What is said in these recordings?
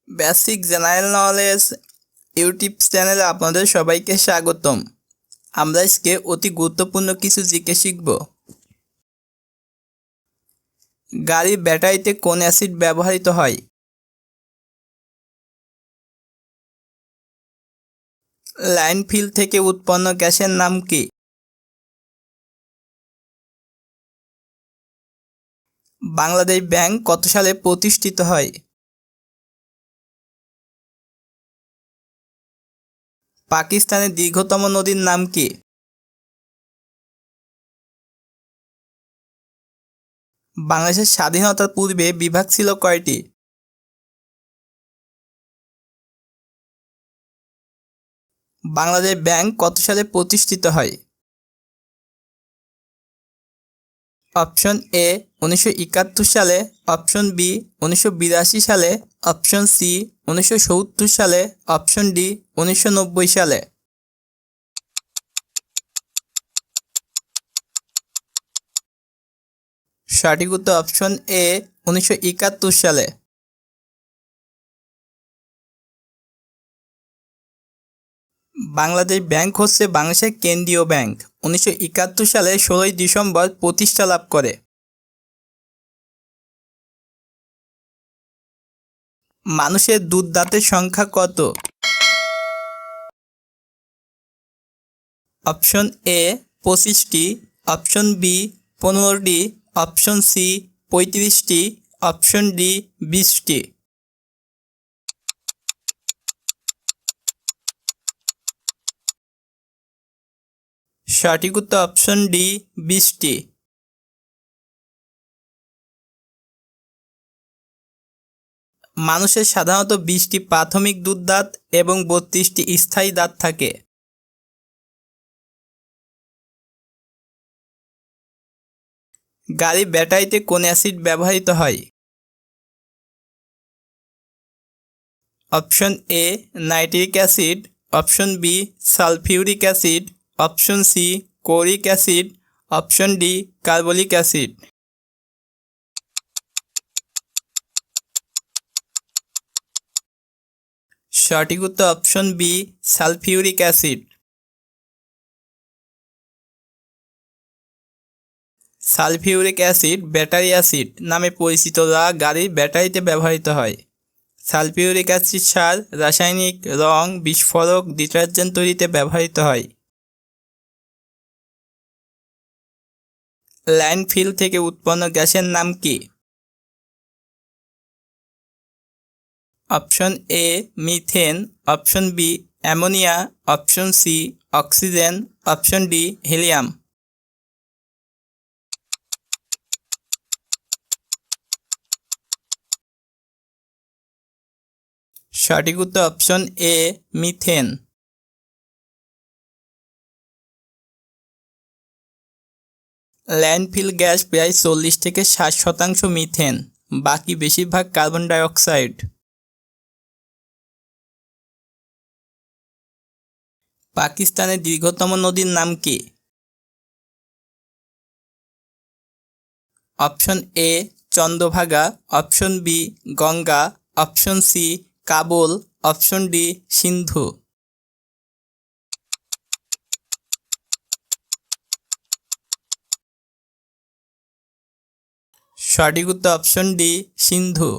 Basic general knowledge YouTube চ্যানেলে আপনাদের সবাইকে স্বাগতম। আমরা আজকে অতি গুরুত্বপূর্ণ কিছু জিকে শিখব। গাড়ির ব্যাটারিতে কোন অ্যাসিড ব্যবহৃত হয়? ল্যান্ডফিল থেকে উৎপন্ন গ্যাসের নাম কি? বাংলাদেশ ব্যাংক কত সালে প্রতিষ্ঠিত হয়? পাকিস্তানের দীর্ঘতম নদীর নাম কি? বাংলাদেশের স্বাধীনতার পূর্বে বিভাগ ছিল কয়টি? বাংলাদেশ ব্যাংক কত সালে প্রতিষ্ঠিত হয়? অপশন এ 1971 সালে, অপশন বি 1982 সালে, অপশন সি 1970 সালে, অপশন ডি 1990 সালে। সঠিক উত্তর অপশন এ 1971 সালে। বাংলাদেশ ব্যাংক হচ্ছে বাংলাদেশের কেন্দ্রীয় ব্যাংক। 1971 সালে 16 ডিসেম্বর প্রতিষ্ঠা লাভ করে। মানুষের দুধ দাঁতের সংখ্যা কত? অপশন এ 25টি, অপশন বি 15টি, অপশন সি 35টি, অপশন ডি 20টি। সঠিক উত্তর অপশন ডি 20টি। মানুষের সাধারণত 20টি প্রাথমিক দুধ দাঁত এবং 32টি স্থায়ী দাঁত থাকে। গাড়ির ব্যাটারিতে কোন অ্যাসিড ব্যবহৃত হয়? Option A nitric acid, option B sulphuric acid, option C chloric acid, option D carbolic acid. সঠিক উত্তর option B sulphuric acid. Sulphuric acid battery acid নামে পরিচিত, যা গাড়ির ব্যাটারিতে ব্যবহৃত হয়। সালফিউরিক অ্যাসিড সার, রাসায়নিক রং, বিস্ফোরক, ডিটারজেন্ট তৈরিতে ব্যবহৃত হয়। ল্যান্ডফিল থেকে উৎপন্ন গ্যাসের নাম কি? Option A methane, option B ammonia, option C oxygen, option D helium. সঠিক উত্তর option A methane. Landfill gas প্রায় 40 থেকে 60% মিথেন, বাকি বেশিরভাগ কার্বন ডাইঅক্সাইড। পাকিস্তানের দীর্ঘতম নদীর নাম কি? Option A Chandrabhaga, option B Ganga, option C Kabul, option D Sindhu. সঠিক উত্তর অপশন ডি সিন্ধু।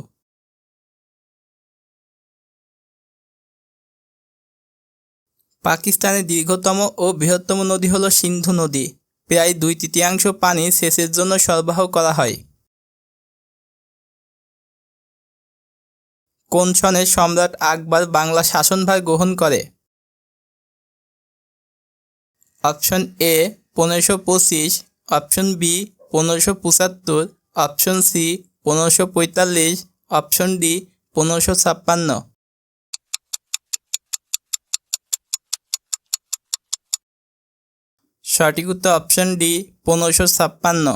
পাকিস্তানের দীর্ঘতম ও বৃহত্তম নদী হল সিন্ধু নদী। প্রায় 2/3 পানি সেচের জন্য সরবরাহ করা হয়। কোন সনে সম্রাট আকবর বাংলা শাসনভার গ্রহণ করে? Option A 1525, option B 1575, option C 1545, option D 1556। সঠিক উত্তর অপশন ডি 1556।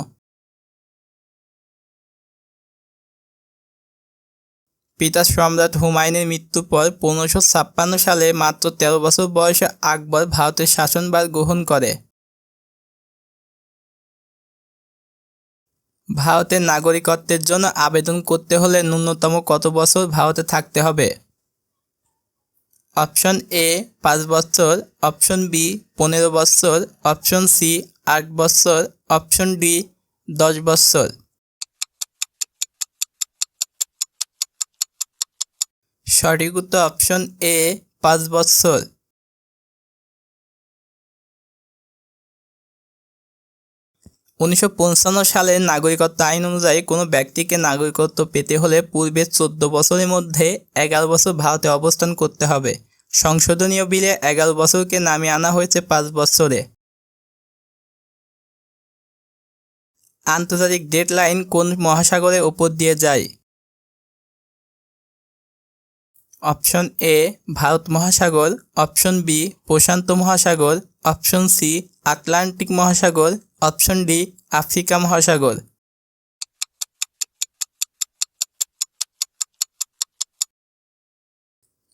পিতা সম্রাট হুমায়ুনের মৃত্যুর পর 1556 সালে মাত্র 13 বছর বয়সে আকবর ভারতের শাসনভার গ্রহণ করে। ভারতের নাগরিকত্বের জন্য আবেদন করতে হলে ন্যূনতম কত বছর ভারতে থাকতে হবে? অপশন এ 5 বছর, অপশন বি 15 বছর, অপশন সি 8 বছর, অপশন ডি 10 বছর। সঠিক উত্তর অপশন এ 5 বছর। 1955 সালের নাগরিকত্ব আইন অনুযায়ী কোনো ব্যক্তিকে নাগরিকত্ব পেতে হলে পূর্বে 14 বছরের মধ্যে 11 বছর ভারতে অবস্থান করতে হবে। সংশোধনীয় বিলে 11 বছরকে নামিয়ে আনা হয়েছে 5 বছরে। আন্তর্জাতিক ডেডলাইন কোন মহাসাগরের ওপর দিয়ে যায়? অপশন এ ভারত মহাসাগর, অপশন বি প্রশান্ত মহাসাগর, অপশন সি আটলান্টিক মহাসাগর, অপশন ডি আফ্রিকা মহাসাগর।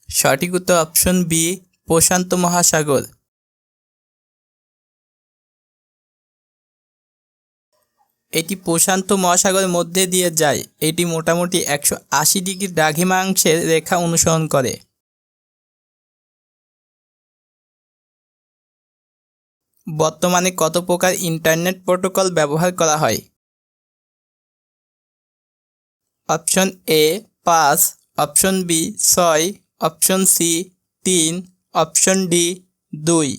সঠিক উত্তর অপশন বি প্রশান্ত মহাসাগর। এটি প্রশান্ত মহাসাগরের মধ্যে দিয়ে যায়। এটি মোটামুটি 180 ডিগ্রি দ্রাঘিমাংশের রেখা অনুসরণ করে। বর্তমানে কত প্রকার ইন্টারনেট প্রোটোকল ব্যবহার করা হয়? Option A 5, option B 6, option C 3, option D 2।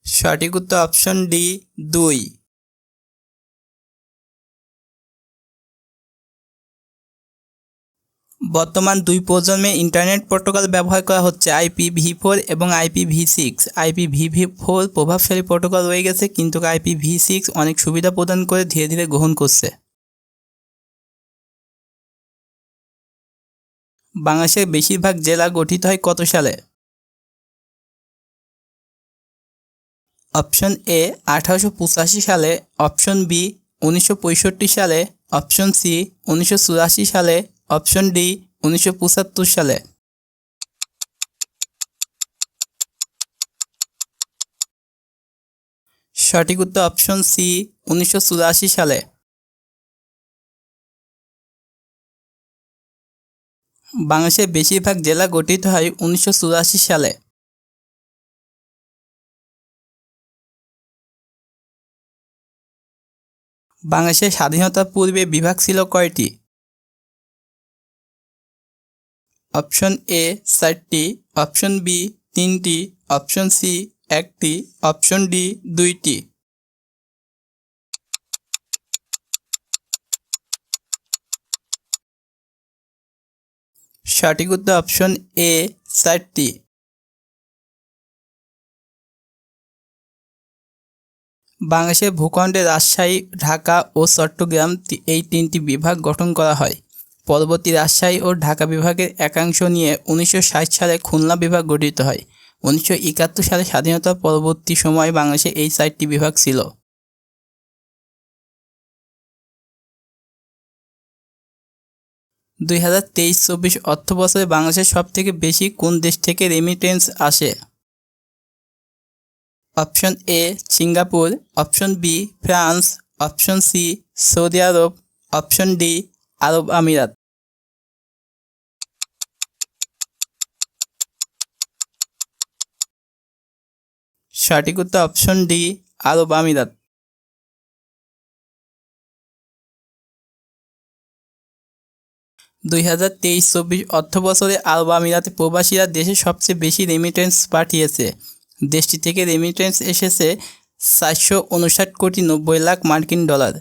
সঠিক উত্তর অপশন ডি 2। বর্তমান 2 প্রজন্মের ইন্টারনেট প্রোটোকল ব্যবহার করা হচ্ছে, IPv4 এবং IPv6। IPv4 প্রভাবশালী প্রোটোকল রয়ে গেছে, কিন্তু IPv6 অনেক সুবিধা প্রদান করে ধীরে ধীরে গ্রহণ করছে। বাংলাদেশের বেশিরভাগ জেলা গঠিত হয় কত সালে? অপশন এ 1885 সালে, অপশন বি 1965 সালে, অপশন সি 1984 সালে, অপশন ডি 1975 সালে। সঠিক উত্তর অপশন সি 1984 সালে। বাংলাদেশের বেশিরভাগ জেলা গঠিত হয় 1984 সালে। বাংলাদেশের স্বাধীনতার পূর্বে বিভাগ ছিল কয়টি? অপশন এ 4টি, অপশন বি 3টি, অপশন সি 1টি, অপশন ডি 2টি। সঠিক উত্তর অপশন এ 4টি। বাংলাদেশের ভূখণ্ডে রাজশাহী, ঢাকা ও চট্টগ্রাম এই 3টি বিভাগ গঠন করা হয়। পরবর্তী রাজশাহী ও ঢাকা বিভাগের একাংশ নিয়ে 1960 সালে খুলনা বিভাগ গঠিত হয়। 1971 সালে স্বাধীনতার পরবর্তী সময়ে বাংলাদেশে এই 4টি বিভাগ ছিল। 2023-24 অর্থবছরে বাংলাদেশের সবথেকে বেশি কোন দেশ থেকে রেমিটেন্স আসে? Option A Singapore, option B France, option C Saudi Arab, option D Arab আমিরাত। সঠিক উত্তর অপশন ডি আরব আমিরাত। 2023-24 অর্থবছরে আরব আমিরাতে প্রবাসীরা দেশে সবচেয়ে বেশি রেমিটেন্স পাঠিয়েছে। দেশটি থেকে রেমিটেন্স এসেছে 459 কোটি 90 লাখ মার্কিন ডলার।